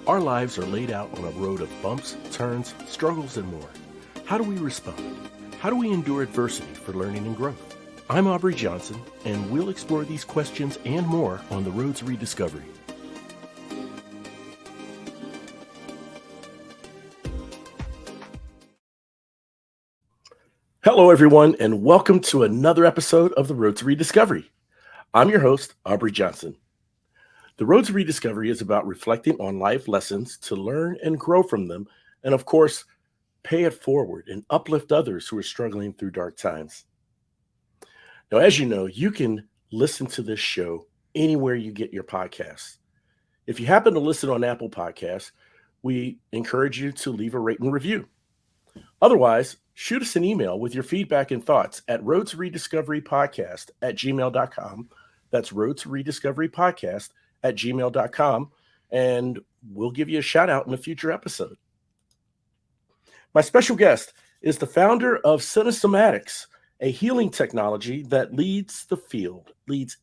Our lives are laid out on a road of bumps, turns, struggles, and more. How do we respond? How do we endure adversity for learning and growth? I'm Aubrey Johnson, and we'll explore these questions and more on the road to rediscovery. Hello, everyone, and welcome to another episode of the Road to Rediscovery. I'm your host, Aubrey Johnson. The Road to Rediscovery is about reflecting on life lessons to learn and grow from them, and of course, pay it forward and uplift others who are struggling through dark times. Now, as you know, you can listen to this show anywhere you get your podcasts. If you happen to listen on Apple Podcasts, we encourage you to leave a rate and review. Otherwise, shoot us an email with your feedback and thoughts at roadtorediscoverypodcast@gmail.com. That's roadtorediscoverypodcast@gmail.com, and we'll give you a shout out in a future episode. My special guest is the founder of Cinesomatics, a healing technology that leads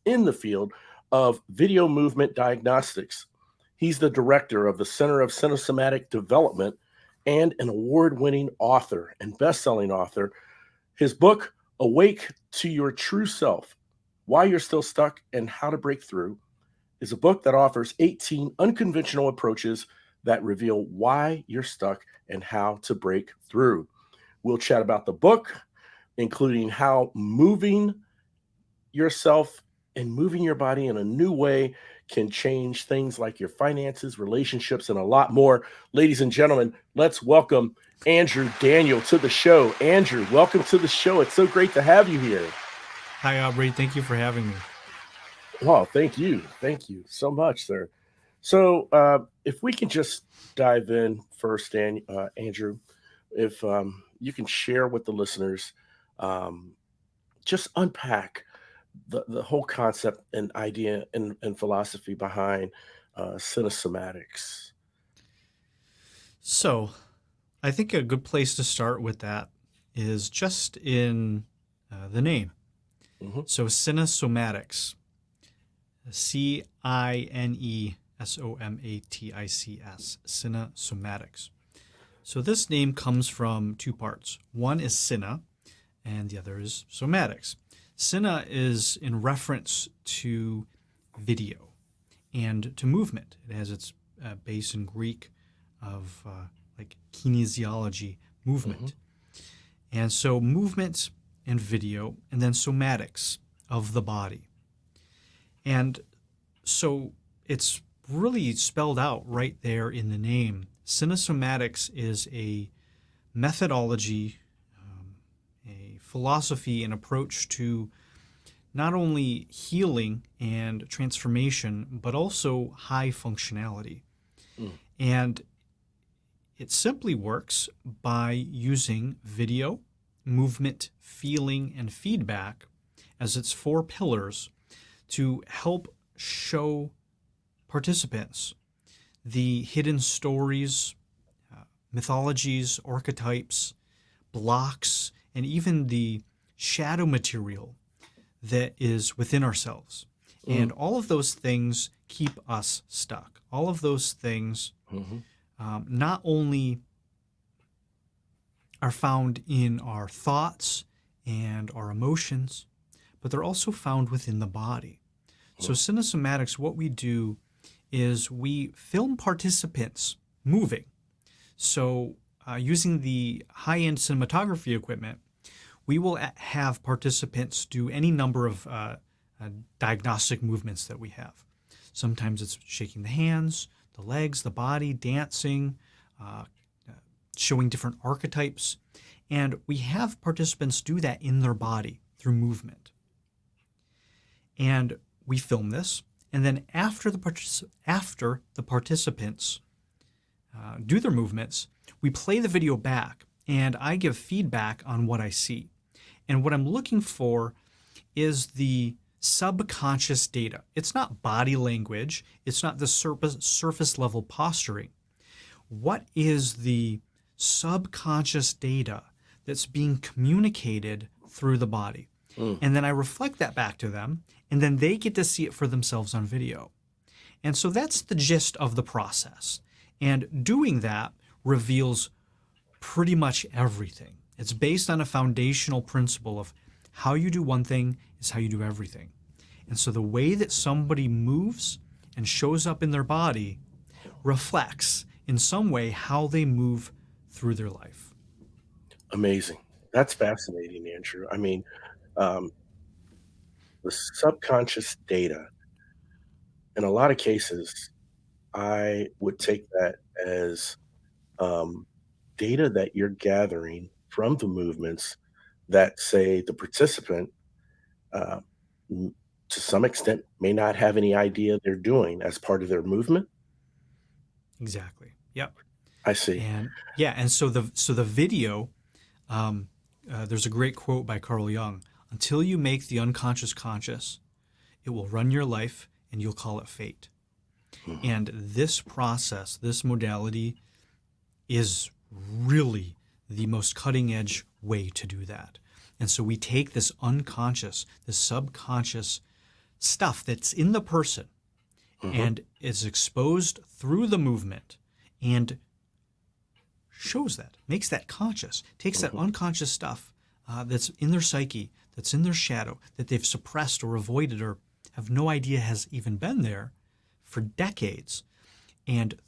in the field of video movement diagnostics. He's the director of the Center of Cinesomatic Development and an award-winning author and best-selling author. His book, Awake to Your True Self, Why You're Still Stuck and How to Break Through, is a book that offers 18 unconventional approaches that reveal why you're stuck and how to break through. We'll chat about the book, including how moving yourself and moving your body in a new way can change things like your finances, relationships, and a lot more. Ladies and gentlemen, let's welcome Andrew Daniel to the show. Andrew, welcome to the show. It's so great to have you here. Hi, Aubrey. Thank you for having me. Well, thank you. Thank you so much, sir. So if we can just dive in first, Andrew, if you can share with the listeners, just unpack the whole concept and idea and philosophy behind Cinesomatics. So I think a good place to start with that is just in the name. Mm-hmm. So Cinesomatics, Cinesomatics, Cinesomatics. So this name comes from two parts. One is Cine, and the other is somatics. Cine is in reference to video and to movement. It has its base in Greek of like kinesiology, movement. Mm-hmm. And so movement and video, and then somatics of the body. And so it's really spelled out right there in the name. Cinesomatics is a methodology, a philosophy, an approach to not only healing and transformation, but also high functionality. And it simply works by using video, movement, feeling, and feedback as its four pillars to help show participants the hidden stories, mythologies, archetypes, blocks, and even the shadow material that is within ourselves. And all of those things keep us stuck. All of those things not only are found in our thoughts and our emotions, but they're also found within the body. So Cinesomatics, what we do is we film participants moving. So using the high-end cinematography equipment, we will have participants do any number of diagnostic movements that we have. Sometimes it's shaking the hands, the legs, the body, dancing, showing different archetypes. And we have participants do that in their body through movement. And we film this. And then after the participants do their movements, we play the video back, and I give feedback on what I see. And what I'm looking for is the subconscious data. It's not body language. It's not the surface level posturing. What is the subconscious data that's being communicated through the body? And then I reflect that back to them, and then they get to see it for themselves on video. And so that's the gist of the process. And doing that reveals pretty much everything. It's based on a foundational principle of how you do one thing is how you do everything. And so the way that somebody moves and shows up in their body reflects in some way how they move through their life. Amazing. That's fascinating, Andrew. I mean, um, the subconscious data, in a lot of cases, I would take that as um, data that you're gathering from the movements that, say, the participant, uh, m- to some extent, may not have any idea they're doing as part of their movement. Exactly. Yep. I see. And yeah, and so the video, um, there's a great quote by Carl Jung: "Until you make the unconscious conscious, it will run your life, and you'll call it fate." Mhm. And this process, this modality, is really the most cutting edge way to do that. And so we take this unconscious, this subconscious stuff that's in the person Mhm. and is exposed through the movement and shows that, makes that conscious, takes that Mhm. unconscious stuff that's in their psyche, that's in their shadow, that they've suppressed or avoided or have no idea has even been there for decades. And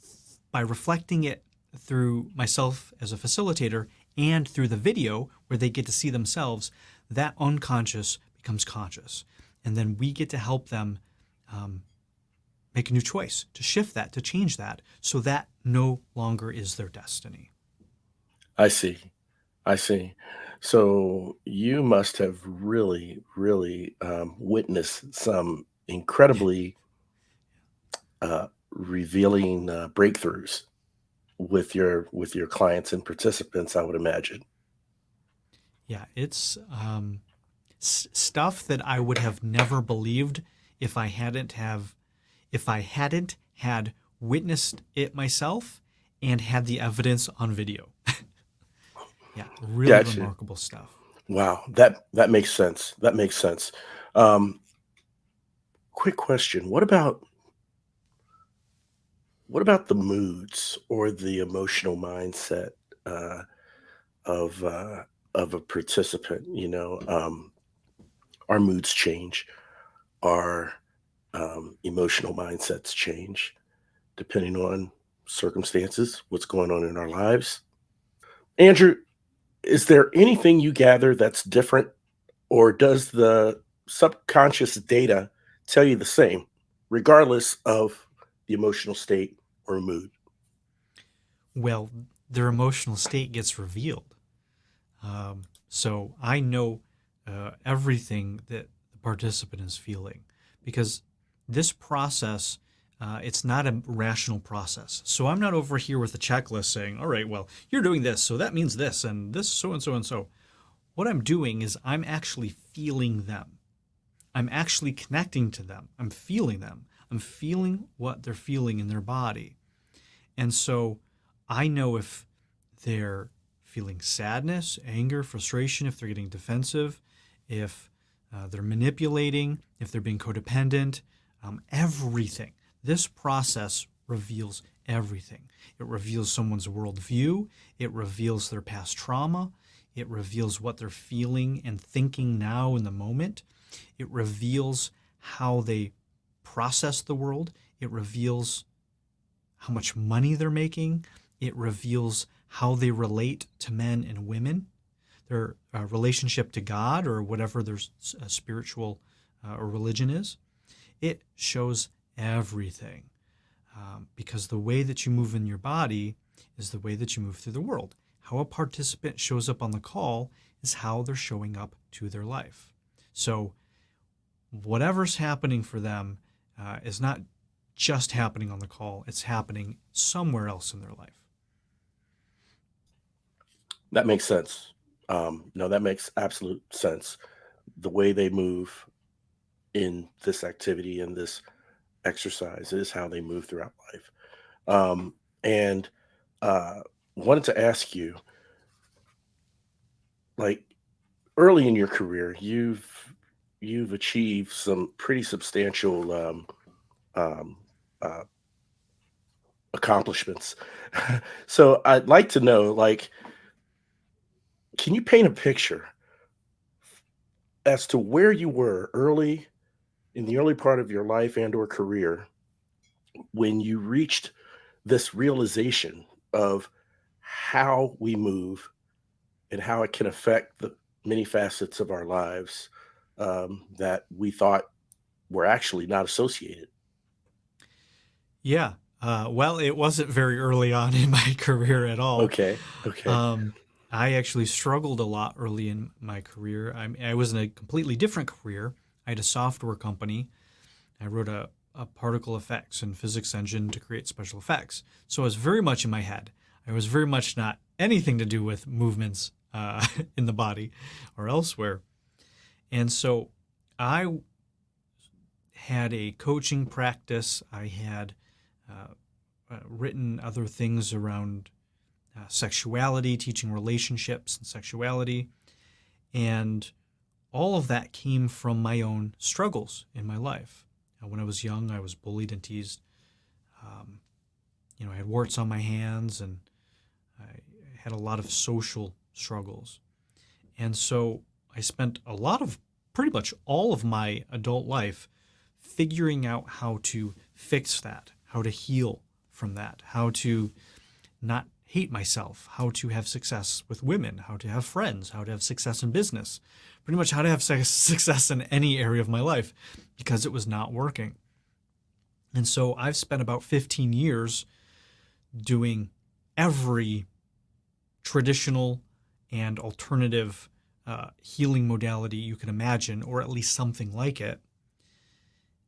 by reflecting it through myself as a facilitator and through the video where they get to see themselves, that unconscious becomes conscious. And then we get to help them um, make a new choice, to shift that, to change that, so that no longer is their destiny. I see. I see. So you must have really, really witnessed some incredibly revealing breakthroughs with your clients and participants, I would imagine. Yeah, it's stuff that I would have never believed if I hadn't had witnessed it myself and had the evidence on video. Yeah, really Gotcha. remarkable stuff. Wow, that makes sense. That makes sense. Um, quick question: what about the moods or the emotional mindset uh, of of a participant? Our moods change, our emotional mindsets change depending on circumstances, what's going on in our lives. Andrew, is there anything you gather that's different, or does the subconscious data tell you the same, regardless of the emotional state or mood? Well, their emotional state gets revealed. So I know everything that the participant is feeling because this process, it's not a rational process. So I'm not over here with a checklist saying, all right, well, you're doing this, so that means this, and this, so and so and so. What I'm doing is I'm actually feeling them. I'm actually connecting to them. I'm feeling them. I'm feeling what they're feeling in their body. And so I know if they're feeling sadness, anger, frustration, if they're getting defensive, if they're manipulating, if they're being codependent, everything. This process reveals everything. It reveals someone's worldview, it reveals their past trauma, it reveals what they're feeling and thinking now in the moment, it reveals how they process the world, it reveals how much money they're making. It reveals how they relate to men and women, their relationship to God or whatever their spiritual or religion is. It shows everything because the way that you move in your body is the way that you move through the world. How a participant shows up on the call is how they're showing up to their life. So, whatever's happening for them is not just happening on the call, it's happening somewhere else in their life. That makes sense. No, that makes absolute sense. The way they move in this activity and this exercise is how they move throughout life. And uh, wanted to ask you, like early in your career, you've achieved some pretty substantial um, uh, accomplishments. So I'd like to know, like, can you paint a picture as to where you were early in the early part of your life and or career when you reached this realization of how we move and how it can affect the many facets of our lives that we thought were actually not associated? Yeah. Well, it wasn't very early on in my career at all. Okay. Okay. Um, I actually struggled a lot early in my career. I was in a completely different career. I had a software company. I wrote a particle effects and physics engine to create special effects. So I was very much in my head. I was very much not anything to do with movements in the body or elsewhere. And so I had a coaching practice. I had uh, written other things around sexuality, teaching relationships and sexuality. And all of that came from my own struggles in my life. When I was young, I was bullied and teased. Um, I had warts on my hands and I had a lot of social struggles. And so I spent a lot of pretty much all of my adult life figuring out how to fix that, how to heal from that, how to not hate myself, how to have success with women, how to have friends, how to have success in business, pretty much how to have success in any area of my life because it was not working. And so I've spent about 15 years doing every traditional and alternative healing modality you can imagine, or at least something like it.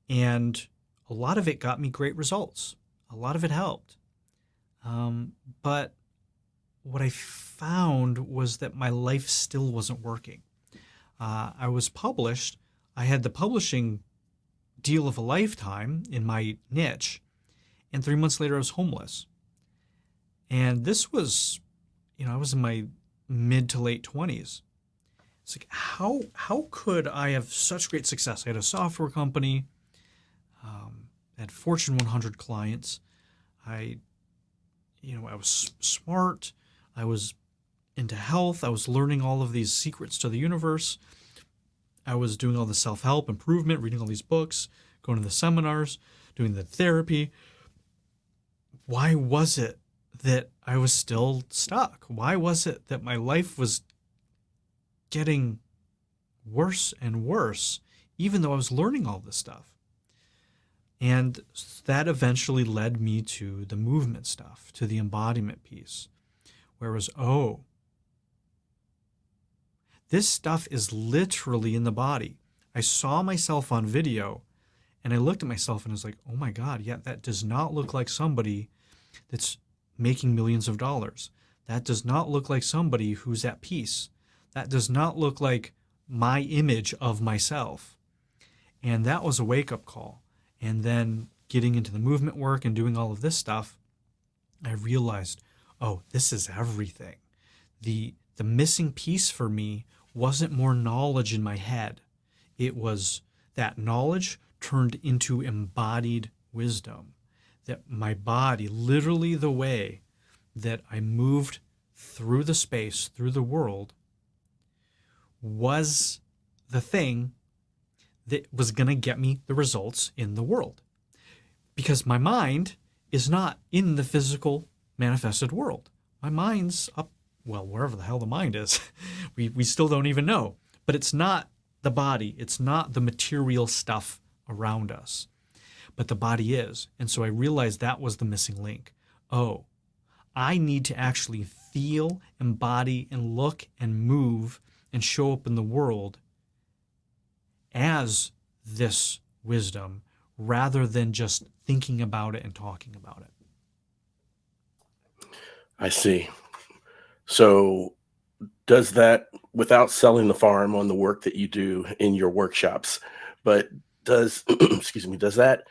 And a lot of it got me great results. A lot of it helped. But what I found was that my life still wasn't working. I was published. I had the publishing deal of a lifetime in my niche. And 3 months later, I was homeless. And this was, I was in my mid to late 20s. It's like, how could I have such great success? I had a software company, had Fortune 100 clients. I was smart. I was into health. I was learning all of these secrets to the universe. I was doing all the self-help improvement, reading all these books, going to the seminars, doing the therapy. Why was it that I was still stuck? Why was it that my life was getting worse and worse, even though I was learning all this stuff? And that eventually led me to the movement stuff, to the embodiment piece, where it was, this stuff is literally in the body. I saw myself on video and I looked at myself and I was like, oh my God, yeah, that does not look like somebody that's making millions of dollars. That does not look like somebody who's at peace. That does not look like my image of myself. And that was a wake-up call. And then getting into the movement work and doing all of this stuff, I realized, this is everything. The missing piece for me wasn't more knowledge in my head. It was that knowledge turned into embodied wisdom. That my body, literally the way that I moved through the space, through the world, was the thing that was going to get me the results in the world. Because my mind is not in the physical manifested world. My mind's up, wherever the hell the mind is. we still don't even know. But it's not the body. It's not the material stuff around us. But the body is. And so I realized that was the missing link. I need to actually feel, embody, and look and move and show up in the world as this wisdom rather than just thinking about it and talking about it. I see. So does that, without selling the farm on the work that you do in your workshops, but does excuse me, does that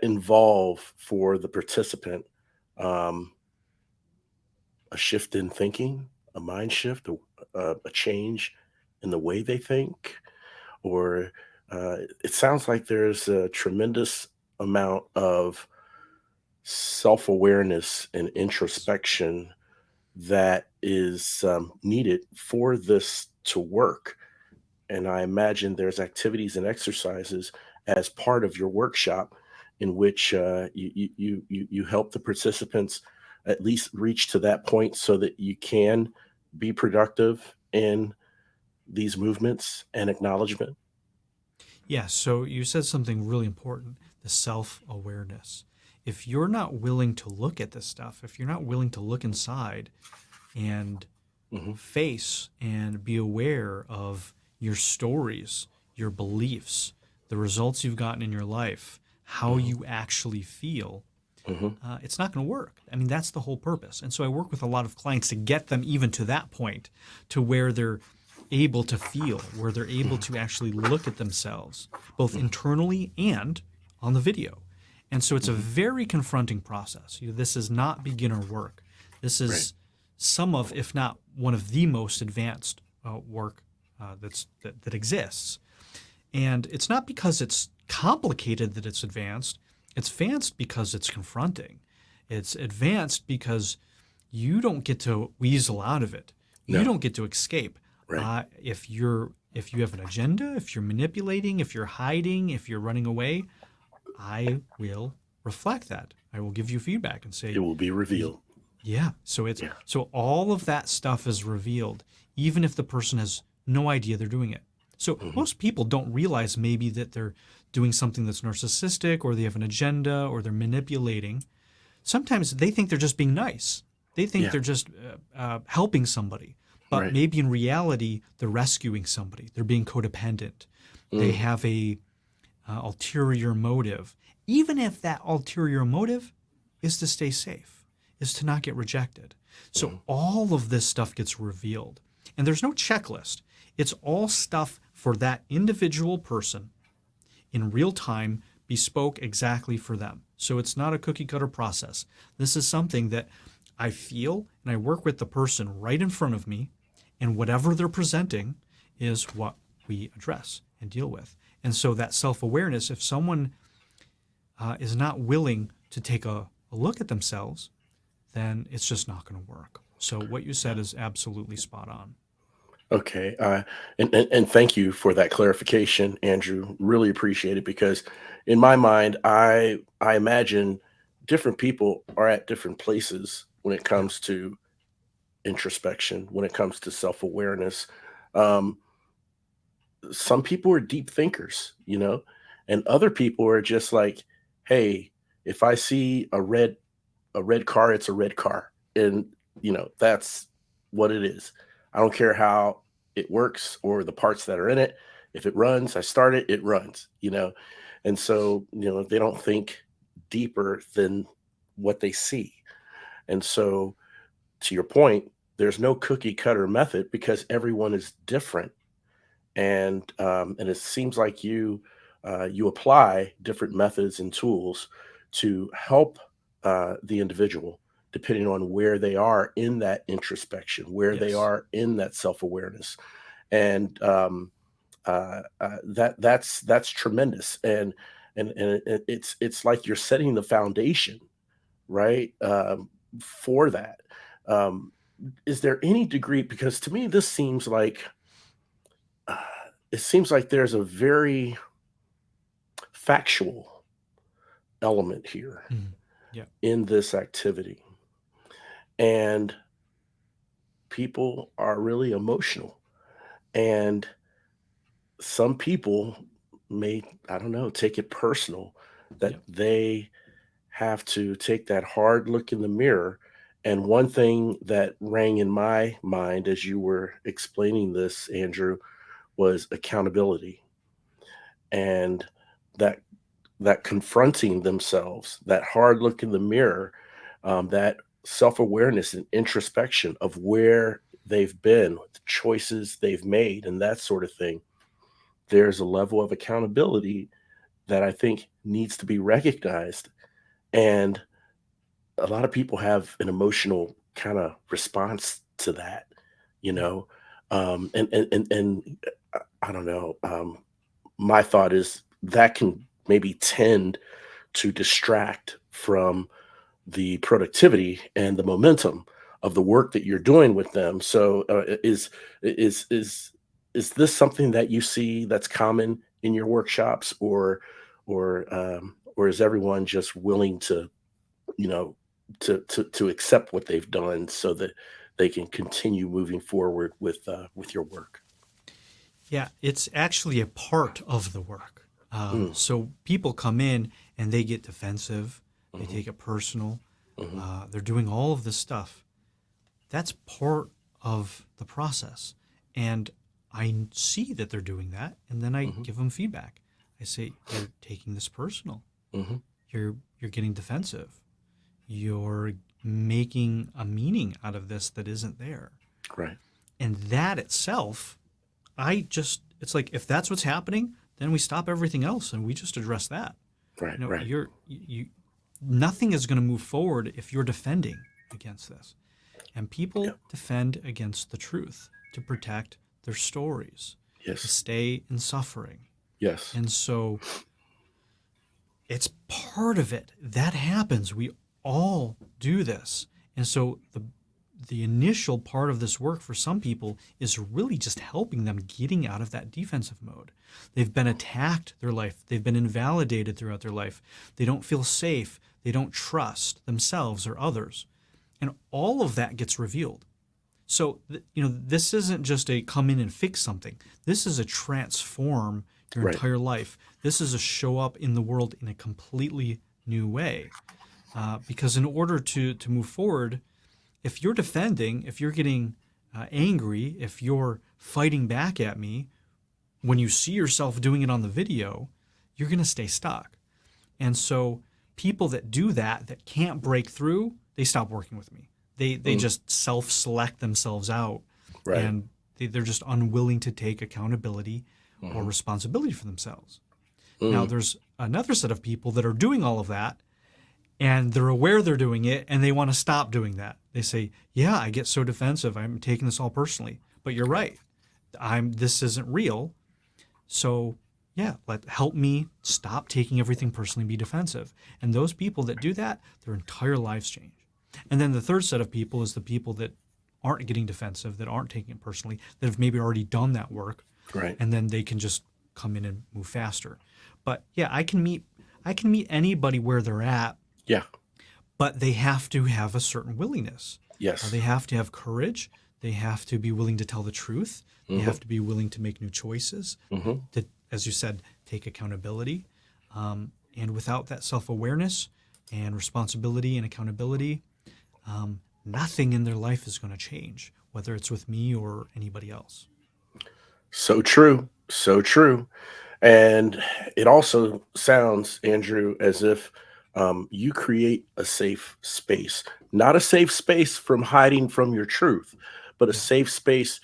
involve for the participant a shift in thinking, a mind shift, a change in the way they think? Or it sounds like there's a tremendous amount of self-awareness and introspection that is needed for this to work. And I imagine there's activities and exercises as part of your workshop in which you help the participants at least reach to that point so that you can be productive in these movements and acknowledgement. Yeah, so you said something really important, the self-awareness. If you're not willing to look at this stuff, if you're not willing to look inside and Hmm. face and be aware of your stories, your beliefs, the results you've gotten in your life, how Hmm. you actually feel, Hmm. it's not going to work. I mean, that's the whole purpose. And so I work with a lot of clients to get them even to that point, to where they're able to feel, where they're able to actually look at themselves, both internally and on the video. And so it's a Hmm. very confronting process. This is not beginner work. This Right. is some of, if not one of the most advanced work that exists. And it's not because it's complicated that it's advanced. It's advanced because it's confronting. It's advanced because you don't get to weasel out of it. You No. don't get to escape. Right. If you have an agenda, if you're manipulating, if you're hiding, if you're running away, I will reflect that. I will give you feedback and It say, will be revealed. yeah. So Yeah. all of that stuff is revealed, even if the person has no idea they're doing it. So Hmm. most people don't realize maybe that they're doing something that's narcissistic, or they have an agenda, or they're manipulating. Sometimes they think they're just being nice. They think Yeah. they're just helping somebody. But Right. maybe in reality, they're rescuing somebody. They're being codependent. They Mm. have a ulterior motive. Even if that ulterior motive is to stay safe, is to not get rejected. So Mhm. all of this stuff gets revealed. And there's no checklist. It's all stuff for that individual person in real time, bespoke exactly for them. So it's not a cookie cutter process. This is something that I feel, and I work with the person right in front of me, and whatever they're presenting is what we address and deal with. And so that self awareness, if someone is not willing to take a look at themselves, then it's just not going to work. So what you said is absolutely spot on. Okay. And thank you for that clarification, Andrew. Really appreciate it because in my mind, I imagine different people are at different places when it Yeah. comes to introspection, when it comes to self-awareness. Um, some people are deep thinkers, and other people are just like, hey, if I see a red car, it's a red car. And, that's what it is. I don't care how it works or the parts that are in it. If it runs, I start it, it runs. And so, they don't think deeper than what they see. And so, to your point, there's no cookie cutter method because everyone is different. And it seems like you apply different methods and tools to help the individual depending on where they are in that introspection, where they Yes. are in that self-awareness. And that's tremendous. And it's like you're setting the foundation, right, for that. um, is there any degree, because to me this seems like uh, it seems like there's a very factual element here Mhm. Yeah. in this activity. And people are really emotional. And some people may, I don't know, take it personal that Yeah. they have to take that hard look in the mirror. And one thing that rang in my mind as you were explaining this, Andrew, was accountability. And that that confronting themselves, that hard look in the mirror, that self awareness and introspection of where they've been, the choices they've made, and that sort of thing. There's a level of accountability that I think needs to be recognized. And a lot of people have an emotional kind of response to that, you Yeah. know. I don't know. My thought is that can maybe tend to distract from the productivity and the momentum of the work that you're doing with them. So, is is is this something that you see that's common in your workshops, or is everyone just willing to, you know, to accept what they've done so that they can continue moving forward with your work? Yeah, it's actually a part of the work. Mm, So people come in and they get defensive, they mhm, take it personal, mhm, they're doing all of this stuff. That's part of the process. And I see that they're doing that, and then I mhm, give them feedback. I say, "You're taking this personal. mhm. You're getting defensive. You're making a meaning out of this that isn't there." Right, And that itself, it's like if that's what's happening, then we stop everything else and we just address that. right, right. Nothing is going to move forward if you're defending against this. And Yeah. people defend against the truth to protect their stories, to Yes. stay in suffering. Yes. And so it's part of it. That happens. We all do this. And so the initial part of this work for some people is really just helping them getting out of that defensive mode. They've been attacked their life. They've been invalidated throughout their life. They don't feel safe. They don't trust themselves or others. And all of that gets revealed. So, this isn't just a come in and fix something. This is a transform your Right. entire life. This is a show up in the world in a completely new way. Because in order to move forward, if you're defending, if you're getting angry, if you're fighting back at me, when you see yourself doing it on the video, you're going to stay stuck. And so people that do that can't break through, they stop working with me. They Mm, just self-select themselves out, right. and they're just unwilling to take accountability or Mhm. responsibility for themselves. Now, Mm, there's another set of people that are doing all of that, and they're aware they're doing it, and they want to stop doing that. They say, "Yeah, I get so defensive. I'm taking this all personally." But you're right. right. This isn't real. So, yeah, help me stop taking everything personally and be defensive. And those people that do that, their entire lives change. And then the third set of people is the people that aren't getting defensive, that aren't taking it personally, that have maybe already done that work, Right. and then they can just come in and move faster. But yeah, I can meet anybody where they're at, Yeah. but they have to have a certain willingness. Yes. They have to have courage. They have to be willing to tell the truth. They Mhm. have to be willing to make new choices, Mhm. to, as you said, take accountability. And without that self awareness and responsibility and accountability, nothing in their life is going to change, whether it's with me or anybody else. So true. So true. And it also sounds, Andrew, as if you create a safe space, not a safe space from hiding from your truth, but a Yeah. safe space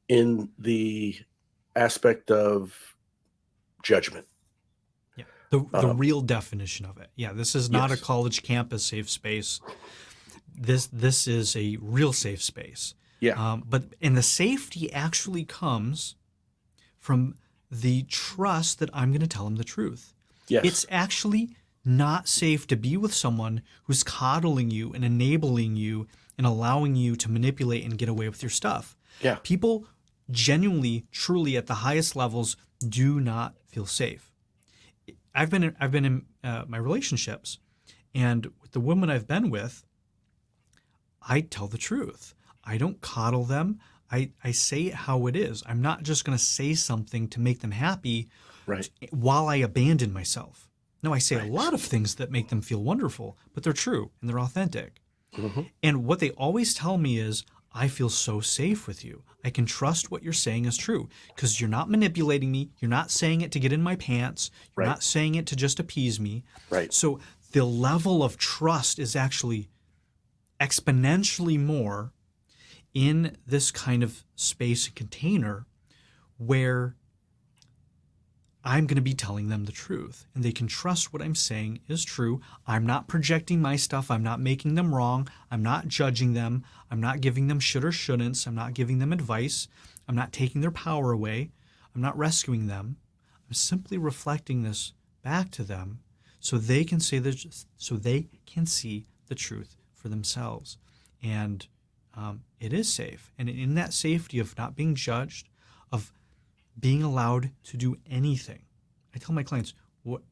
in the aspect of judgment. Yeah. The Um, real definition of it. Yeah. This is not a yes. college campus safe space. This is a real safe space. Yeah. And the safety actually comes from the trust that I'm going to tell them the truth. It's Yes. actually not safe to be with someone who's coddling you and enabling you and allowing you to manipulate and get away with your stuff. Yeah. People genuinely, truly, at the highest levels, do not feel safe. I've been in my relationships, and with the women I've been with, I tell the truth. I don't coddle them. I say it how it is. I'm not just going to say something to make them happy Right. while I abandon myself. No, I say a Right. lot of things that make them feel wonderful, but they're true and they're authentic. Hmm. And what they always tell me is, I feel so safe with you. I can trust what you're saying is true because you're not manipulating me. You're not saying it to get in my pants. You're Right. not saying it to just appease me. Right. So the level of trust is actually exponentially more in this kind of space and container where I'm going to be telling them the truth and they can trust what I'm saying is true. I'm not projecting my stuff. I'm not making them wrong. I'm not judging them. I'm not giving them should or shouldn'ts. I'm not giving them advice. I'm not taking their power away. I'm not rescuing them. I'm simply reflecting this back to them so they can see the truth for themselves. And it is safe. And in that safety of not being judged, of being allowed to do anything, I tell my clients, what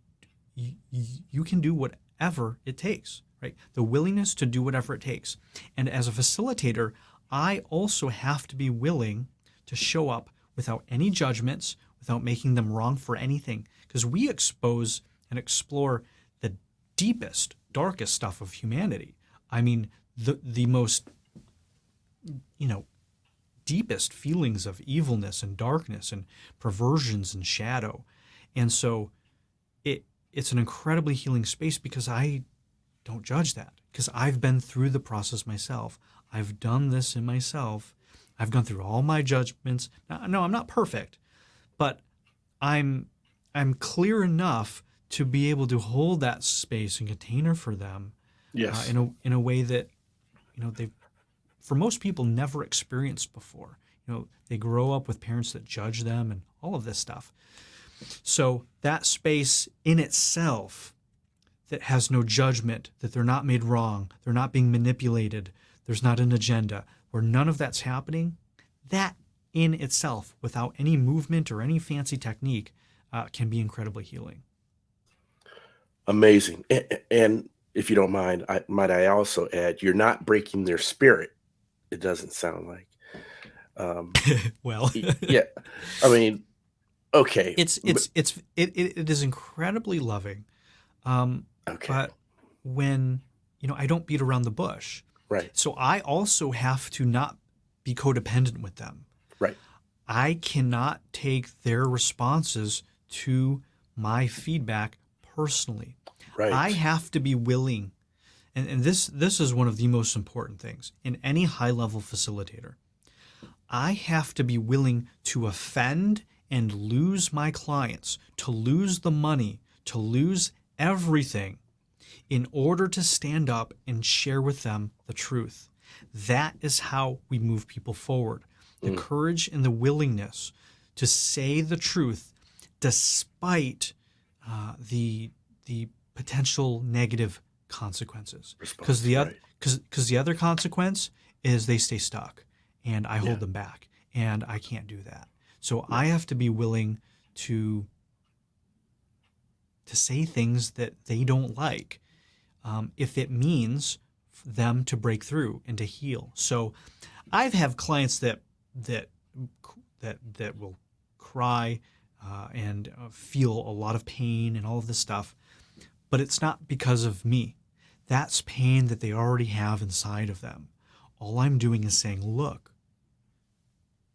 you can do whatever it takes, right? The willingness to do whatever it takes. And as a facilitator, I also have to be willing to show up without any judgments, without making them wrong for anything, because we expose and explore the deepest, darkest stuff of humanity. I mean, the most, deepest feelings of evilness and darkness and perversions and shadow. And so it's an incredibly healing space because I don't judge that, because I've been through the process myself. I've done this in myself. I've gone through all my judgments. Now, no, I'm not perfect, but I'm clear enough to be able to hold that space and container for them, Yes. in a way that they've, for most people, never experienced before. They grow up with parents that judge them and all of this stuff. So that space in itself that has no judgment, that they're not made wrong, they're not being manipulated, there's not an agenda, where none of that's happening, that in itself, without any movement or any fancy technique, can be incredibly healing. Amazing. And if you don't mind, I also add, you're not breaking their spirit. It doesn't sound like. Well, Yeah. I mean, okay. it is incredibly loving. Okay. But when, I don't beat around the bush. Right. So I also have to not be codependent with them. Right. I cannot take their responses to my feedback personally. Right. I have to be willing, and this is one of the most important things in any high-level facilitator. I have to be willing to offend and lose my clients, to lose the money, to lose everything in order to stand up and share with them the truth. That is how we move people forward. The courage and the willingness to say the truth despite the potential negative consequences. Because the other consequence is they stay stuck and I hold them back, and I can't do that. So I have to be willing to say things that they don't like, if it means them to break through and to heal. So I've had clients that will cry and feel a lot of pain and all of this stuff, but it's not because of me. That's pain that they already have inside of them. All I'm doing is saying, look,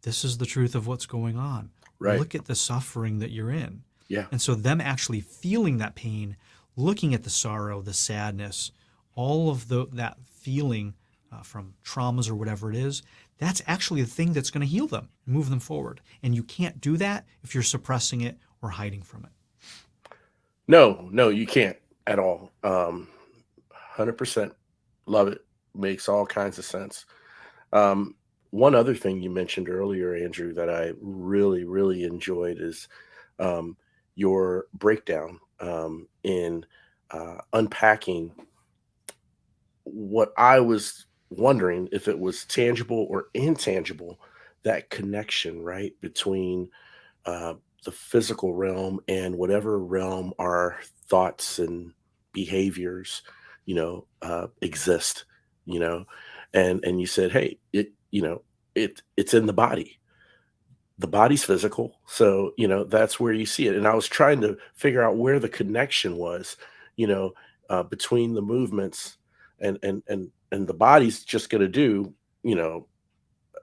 this is the truth of what's going on. Right. Look at the suffering that you're in. Yeah. And so them actually feeling that pain, looking at the sorrow, the sadness, all of that feeling from traumas or whatever it is, that's actually the thing that's going to heal them and move them forward. And you can't do that if you're suppressing it or hiding from it. No, you can't at all. 100% love it. Makes all kinds of sense. One other thing you mentioned earlier, Andrew, that I really, really enjoyed is your breakdown in unpacking what I was wondering if it was tangible or intangible, that connection, right, between the physical realm and whatever realm our thoughts and behaviors, exist, and you said, hey, it's in the body. The body's physical. So, that's where you see it. And I was trying to figure out where the connection was, between the movements and the body's just going to do,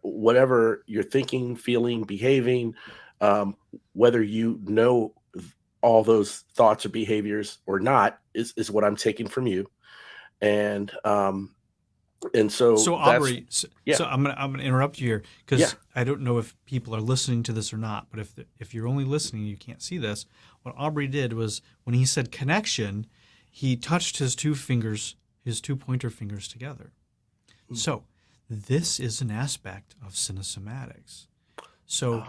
whatever you're thinking, feeling, behaving, whether all those thoughts or behaviors or not is what I'm taking from you. And so Aubrey, yeah. so I'm gonna interrupt you here because I don't know if people are listening to this or not. But if you're only listening, you can't see this. What Aubrey did was when he said connection, he touched his two pointer fingers together. So this is an aspect of cinesomatics. So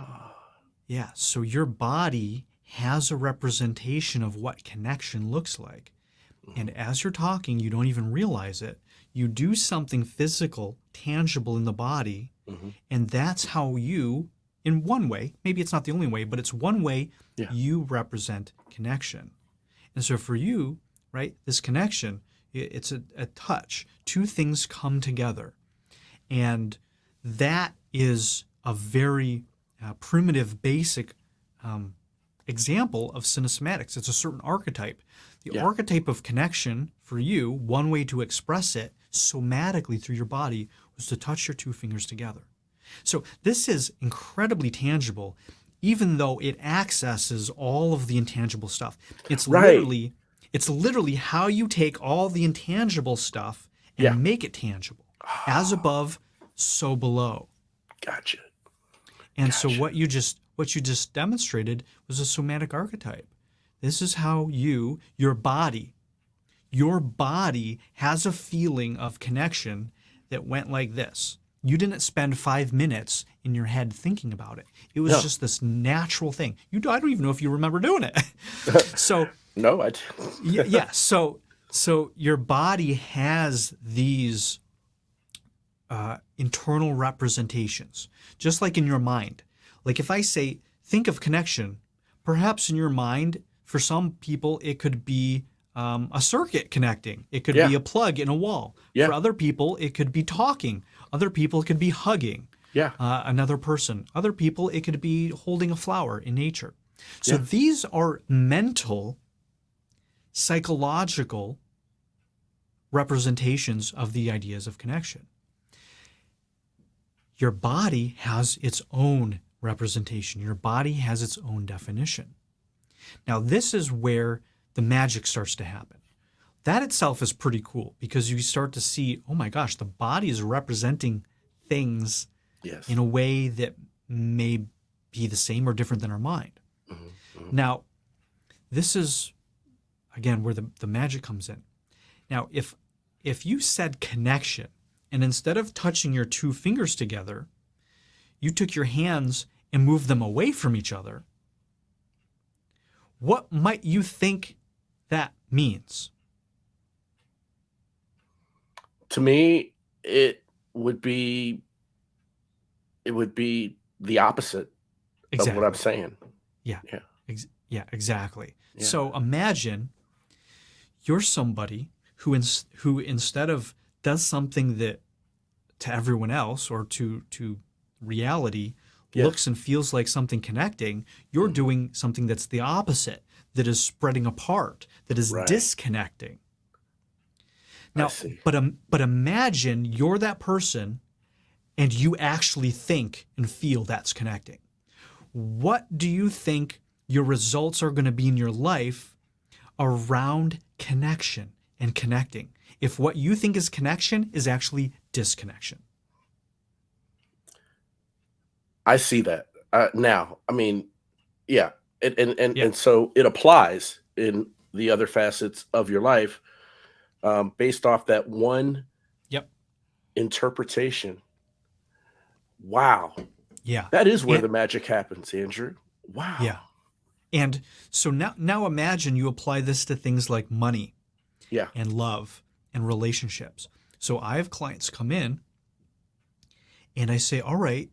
so your body has a representation of what connection looks like. And as you're talking, you don't even realize it. You do something physical, tangible in the body, and that's how you, in one way, maybe it's not the only way, but it's one way you represent connection. And so for you, right, this connection, it's a touch. Two things come together. And that is a very primitive, basic example of cinesomatics. It's a certain archetype. The archetype of connection for you, one way to express it somatically through your body was to touch your two fingers together. So this is incredibly tangible, even though it accesses all of the intangible stuff. It's literally how you take all the intangible stuff and make it tangible. As above, so below. Gotcha. And so what you just demonstrated was a somatic archetype. This is how your body has a feeling of connection that went like this. You didn't spend 5 minutes in your head thinking about it. It was just this natural thing. I don't even know if you remember doing it. So no, I yeah. So your body has these internal representations, just like in your mind. Like if I say, think of connection, perhaps in your mind, for some people, it could be a circuit connecting. It could be a plug in a wall. For other people, it could be talking. Other people, it could be hugging another person. Other people, it could be holding a flower in nature. So these are mental, psychological representations of the ideas of connection. Your body has its own representation. Your body has its own definition. Now, this is where the magic starts to happen. That itself is pretty cool because you start to see, oh my gosh, the body is representing things in a way that may be the same or different than our mind. Now, this is, again, where the magic comes in. Now, if you said connection, and instead of touching your two fingers together, you took your hands and moved them away from each other, what might you think that means? To me, it would be the opposite of what I'm saying. Exactly. Yeah. So imagine you're somebody who instead of does something that to everyone else or to reality looks and feels like something connecting, you're doing something that's the opposite, that is spreading apart, that is disconnecting. Now, but imagine you're that person and you actually think and feel that's connecting. What do you think your results are going to be in your life around connection and connecting if what you think is connection is actually disconnection? I see that now. I mean, and so it applies in the other facets of your life based off that one interpretation. Wow. Yeah. That is where the magic happens, Andrew. Wow. Yeah. And so now imagine you apply this to things like money and love and relationships. So I have clients come in and I say, all right,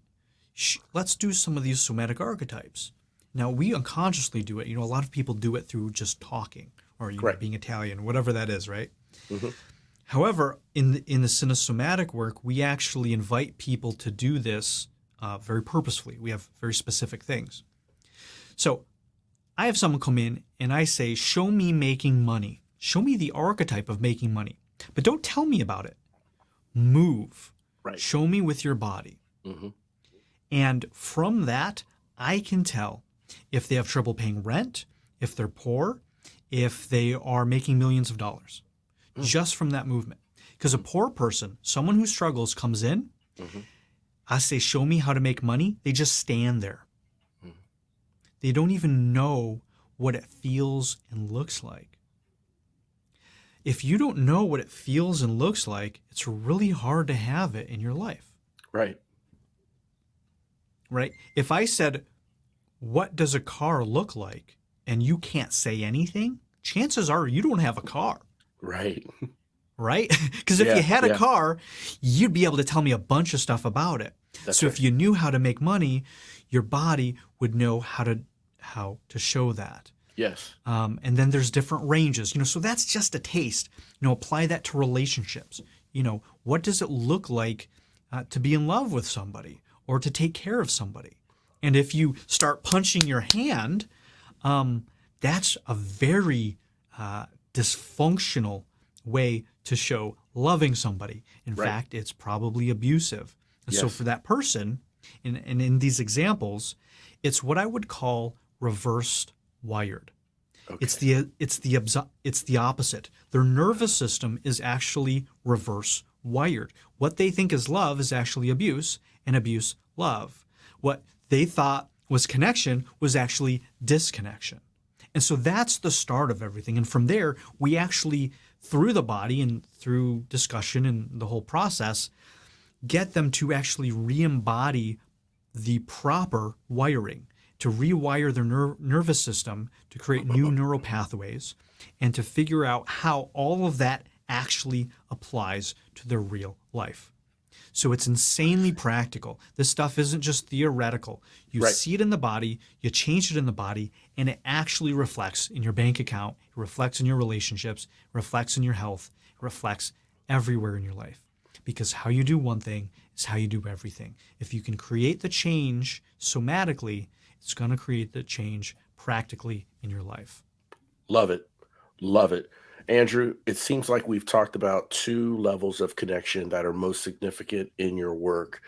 let's do some of these somatic archetypes. Now, we unconsciously do it. You know, a lot of people do it through just talking or being Italian, whatever that is, right? Mm-hmm. However, in the cinesomatic work, we actually invite people to do this very purposefully. We have very specific things. So I have someone come in and I say, show me making money. Show me the archetype of making money. But don't tell me about it. Move. Right. Show me with your body. Mm-hmm. And from that, I can tell if they have trouble paying rent, if they're poor, if they are making millions of dollars, just from that movement. Because a poor person, someone who struggles, comes in, I say, show me how to make money. They just stand there. They don't even know what it feels and looks like. If you don't know what it feels and looks like, it's really hard to have it in your life. Right. Right? If I said, what does a car look like? And you can't say anything, chances are you don't have a car. Right. right? Because if you Yeah. had a Yeah. car, you'd be able to tell me a bunch of stuff about it. That's So if right. you knew how to make money, your body would know how to show that. Yes. And then there's different ranges, so that's just a taste. Apply that to relationships. What does it look like to be in love with somebody or to take care of somebody? And if you start punching your hand, that's a very dysfunctional way to show loving somebody. In Right. fact, it's probably abusive. And so for Yes. that person, and in these examples, it's what I would call reversed wired. It's Okay. the opposite. Their nervous system is actually reverse wired. What they think is love is actually abuse, and abuse love. What they thought was connection was actually disconnection. And so that's the start of everything. And from there, we actually, through the body and through discussion and the whole process, get them to actually re-embody the proper wiring, to rewire their nervous system, to create new neural pathways, and to figure out how all of that actually applies to their real life. So it's insanely practical. This stuff isn't just theoretical. You Right. see it in the body, you change it in the body, and it actually reflects in your bank account, it reflects in your relationships, it reflects in your health, it reflects everywhere in your life. Because how you do one thing is how you do everything. If you can create the change somatically, it's going to create the change practically in your life. Love it. Love it. Andrew, it seems like we've talked about two levels of connection that are most significant in your work.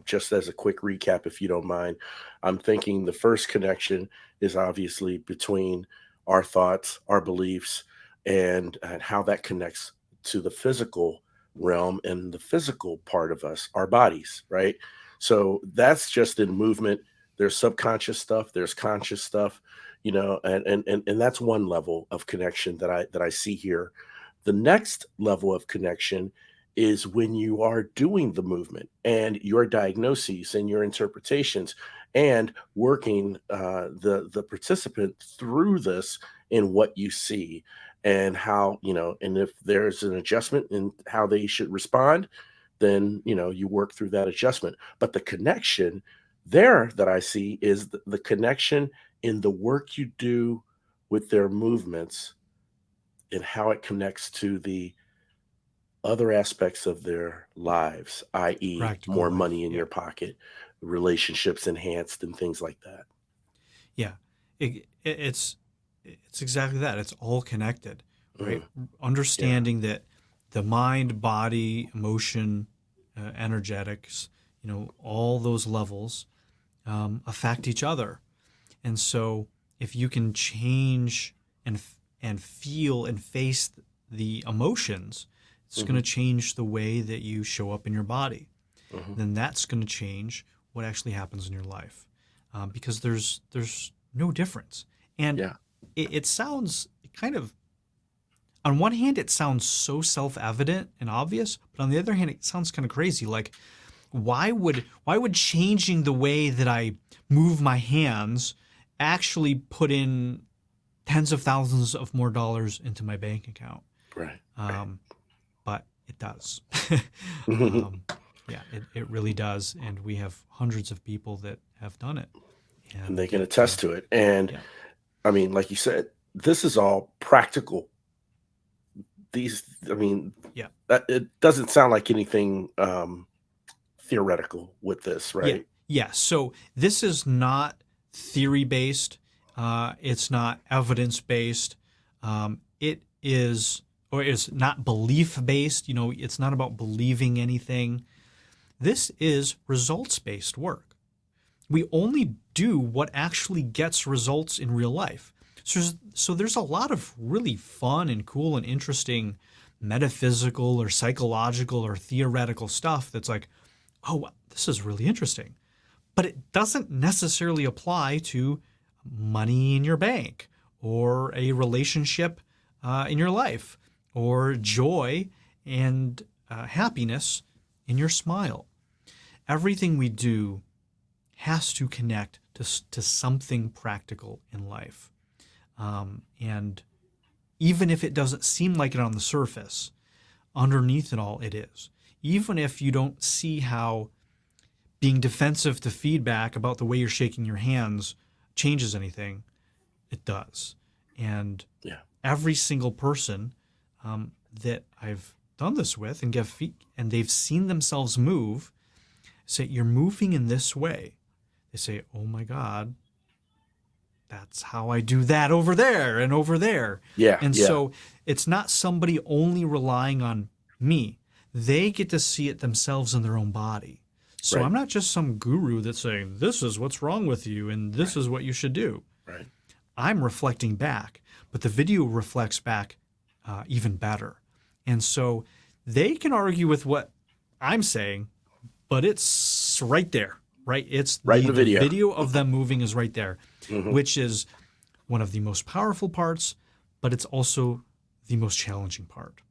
Just as a quick recap, if you don't mind, I'm thinking the first connection is obviously between our thoughts, our beliefs, and how that connects to the physical realm and the physical part of us, our bodies, right? So that's just in movement. There's subconscious stuff, there's conscious stuff, and that's one level of connection that I see here. The next level of connection is when you are doing the movement and your diagnoses and your interpretations and working the participant through this in what you see and how, and if there's an adjustment in how they should respond, then you work through that adjustment. But the connection there that I see is the connection in the work you do with their movements and how it connects to the other aspects of their lives, i.e., Practical more life. money in Yeah. your pocket, relationships enhanced, and things like that. Yeah. It's exactly that. It's all connected, right? Mm, yeah. Understanding that the mind, body, emotion, energetics, all those levels affect each other. And so if you can change and feel and face the emotions, it's going Hmm. to change the way that you show up in your body. Hmm. Then that's going to change what actually happens in your life, because there's no difference. And Yeah. it sounds kind of, on one hand, it sounds so self-evident and obvious, but on the other hand, it sounds kind of crazy. Like, why would changing the way that I move my hands actually put in tens of thousands of more dollars into my bank account? Right. Right. Um, but it does. Mhm. um, yeah, it really does, and we have hundreds of people that have done it, And they and can attest to it. And yeah, I mean, like you said, this is all practical. These, I mean, yeah, it doesn't sound like anything theoretical with this, yeah, right? yeah. So this is not theory based. It's not evidence based. It is, or it's not belief based. It's not about believing anything. This is results based work. We only do what actually gets results in real life. So there's a lot of really fun and cool and interesting metaphysical or psychological or theoretical stuff that's like, oh, wow, this is really interesting. But it doesn't necessarily apply to money in your bank or a relationship in your life or joy and happiness in your smile. Everything we do has to connect to something practical in life. And even if it doesn't seem like it on the surface, underneath it all, it is. Even if you don't see how being defensive to feedback about the way you're shaking your hands changes anything, it does. And Yeah. every single person that I've done this with and and they've seen themselves move, say, you're moving in this way. They say, oh my God, that's how I do that over there and over there. Yeah. And Yeah. so it's not somebody only relying on me. They get to see it themselves in their own body. So Right. I'm not just some guru that's saying, this is what's wrong with you and this is what you should do. Right. I'm reflecting back, but the video reflects back even better. And so they can argue with what I'm saying, but it's right there, right? It's Right in the video. video of them moving is right there, Mhm. which is one of the most powerful parts, but it's also the most challenging part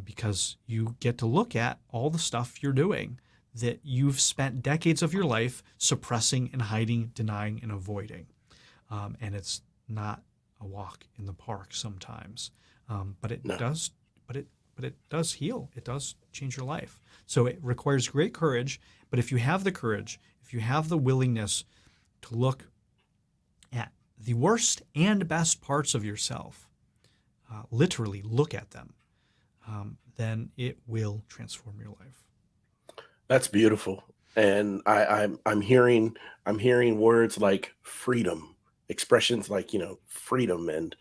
because you get to look at all the stuff you're doing that you've spent decades of your life suppressing and hiding, denying, and avoiding. And it's not a walk in the park sometimes, but it No. does. But it does heal. It does change your life. So it requires great courage. But if you have the courage, if you have the willingness to look at the worst and best parts of yourself, literally look at them, then it will transform your life. That's beautiful. And I'm hearing words like freedom, expressions like, freedom and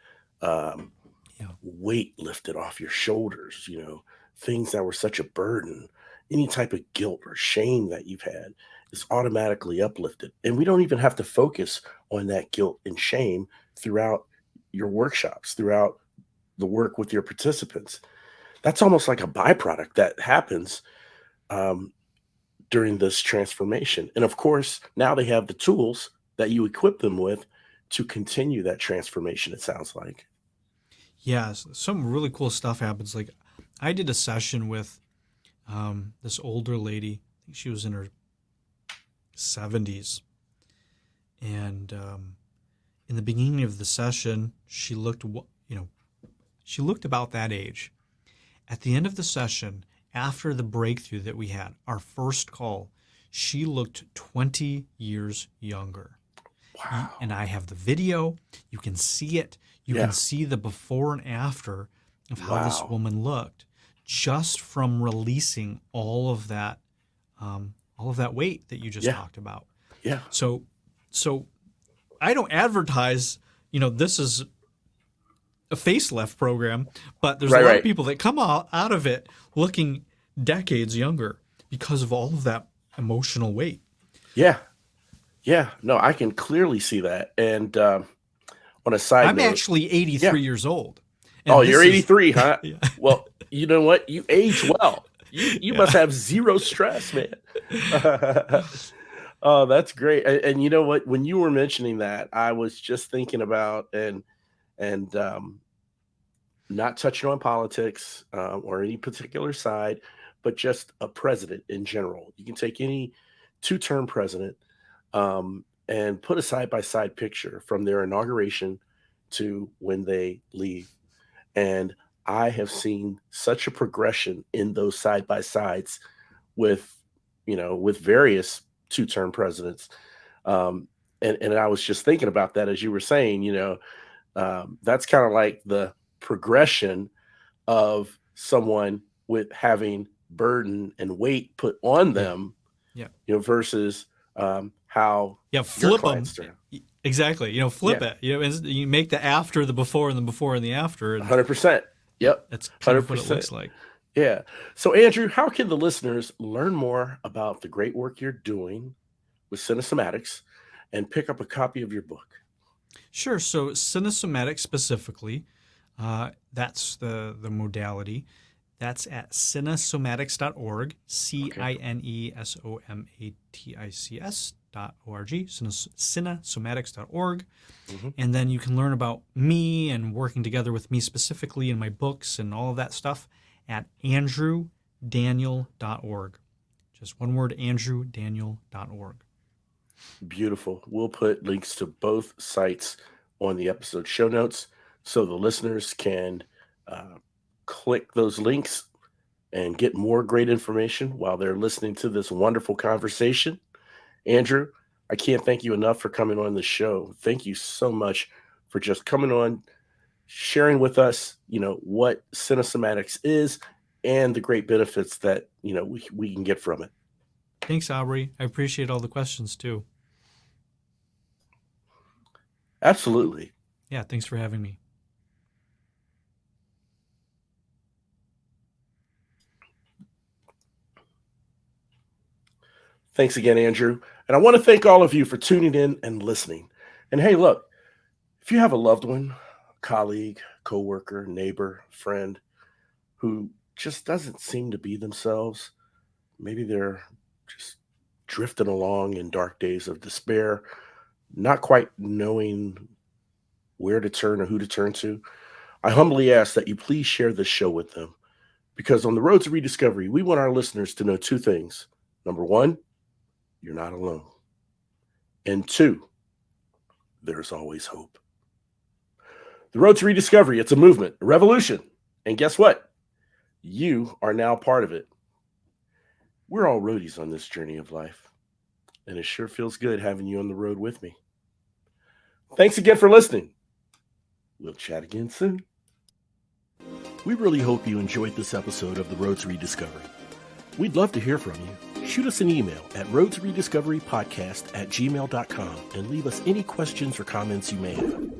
Yeah. weight lifted off your shoulders, things that were such a burden. Any type of guilt or shame that you've had is automatically uplifted. And we don't even have to focus on that guilt and shame throughout your workshops, throughout the work with your participants. That's almost like a byproduct that happens um, during this transformation. And of course, now they have the tools that you equip them with to continue that transformation, it sounds like. Yes, some really cool stuff happens. Like I did a session with this older lady. I think she was in her 70s. And in the beginning of the session, she looked about that age. At the end of the session, after the breakthrough that we had, our first call, she looked 20 years younger. Wow. And I have the video. You can see it. You Yeah. can see the before and after of how this Wow. woman looked just from releasing all of that weight that you just Yeah. talked about. Yeah. So I don't advertise, this is a facelift program, but there's a lot Right. of people that come out of it looking decades younger because of all of that emotional weight. Yeah. Yeah. No, I can clearly see that. And on a side I'm note, actually 83 years old. And oh, this you're is- 83, huh? Yeah. Well, you know what? You age well. You Yeah. must have zero stress, man. Oh, that's great. And you know what? When you were mentioning that, I was just thinking about and not touching on politics or any particular side, but just a president in general. You can take any two-term president and put a side-by-side picture from their inauguration to when they leave. And I have seen such a progression in those side-by-sides with, with various two-term presidents. And I was just thinking about that as you were saying, that's kind of like the progression of someone with having burden and weight put on them, Yeah. Versus how your flip them. clients do. Exactly. Flip Yeah. it. And you make the after the before and the before and the after. And 100%. Yep. that's kind of what it 100%. looks like. Yeah. So, Andrew, how can the listeners learn more about the great work you're doing with Cinesomatics and pick up a copy of your book? Sure. So Cinesomatics specifically, that's the modality. That's at cinesomatics.org, cinesomatics.org, cinesomatics.org. Mm-hmm. And then you can learn about me and working together with me specifically in my books and all of that stuff at andrewdaniel.org. Just one word, andrewdaniel.org. Beautiful. We'll put links to both sites on the episode show notes so the listeners can click those links and get more great information while they're listening to this wonderful conversation. Andrew, I can't thank you enough for coming on the show. Thank you so much for just coming on, sharing with us, what Cinesomatics is and the great benefits that, we can get from it. Thanks, Aubrey. I appreciate all the questions too. Absolutely. Yeah, thanks for having me. Thanks again, Andrew. And I want to thank all of you for tuning in and listening. And hey, look, if you have a loved one, colleague, coworker, neighbor, friend who just doesn't seem to be themselves, maybe they're just drifting along in dark days of despair, not quite knowing where to turn or who to turn to, I humbly ask that you please share this show with them. Because on the road to rediscovery, we want our listeners to know two things. Number one, you're not alone. And two, there's always hope. The road to rediscovery, it's a movement, a revolution. And guess what? You are now part of it. We're all roadies on this journey of life. And it sure feels good having you on the road with me. Thanks again for listening. We'll chat again soon. We really hope you enjoyed this episode of The Road to Rediscovery. We'd love to hear from you. Shoot us an email at roadtorediscoverypodcast@gmail.com and leave us any questions or comments you may have.